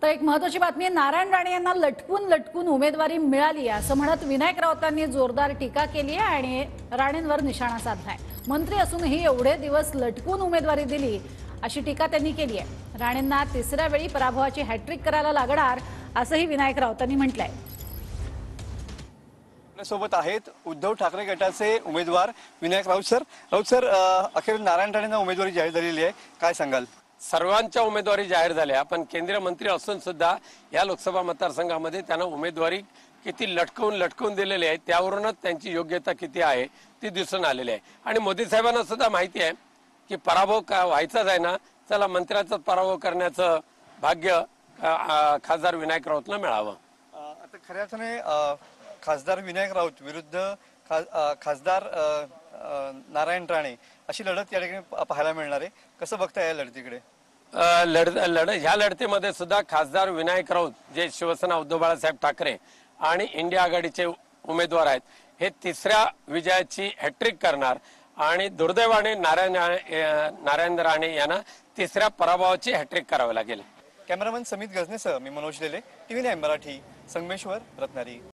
तर एक महत्त्वाची बातमी आहे, नारायण राणे यांना लटकून लटकून उमेदवारी मिळाली आहे असं म्हणत विनायक राऊतांनी जोरदार टीका केली आहे आणि राणेंवर निशाणा साधलाय। मंत्री असूनही एवढे दिवस लटकून उमेदवारी दिली अशी टीका त्यांनी केली आहे। राणेंना तिसऱ्या वेळी पराभवाची हॅट्रिक करायला लागणार असंही विनायक राऊतांनी म्हटलंय। सोबत आहेत उद्धव ठाकरे गटाचे उमेदवार विनायक राऊत सर अखेर नारायण राणेंना उमेदवारी जाहीर झालेली आहे, काय सांगाल? सर्वांच्या उमेदवारी जाहीर झाल्या, पण केंद्रीय मंत्री असून सुद्धा या लोकसभा मतदारसंघामध्ये त्यांना उमेदवारी किती लटकवून दिलेली आहे, त्यावरूनच त्यांची योग्यता किती आहे ती दिसून आलेली आहे। आणि मोदी साहेबांना सुद्धा माहिती आहे की पराभव व्हायचाच आहे ना, चला मंत्र्याचा पराभव करण्याचं भाग्य खासदार विनायक राऊतला मिळावं। आता खऱ्या अर्थाने खासदार विनायक राऊत विरुद्ध खासदार नारायण राणे अशी लढत या ठिकाणी पाहायला मिळणार आहे, कसं बघताय या लढतीकडे? ह्या लढतीमध्ये सुद्धा खासदार विनायक राऊत जे शिवसेना उद्धव बाळासाहेब ठाकरे आणि इंडिया आघाडीचे उमेदवार आहेत, हे तिसऱ्या विजयाची हॅट्रिक करणार आणि दुर्दैवाने नारायण राणे यांना तिसऱ्या पराभवाची हॅट्रिक करावी लागेल। कॅमेरामन समित गजनेसह मी मनोज लेले, TV9 मराठी, संगमेश्वर, रत्नागिरी।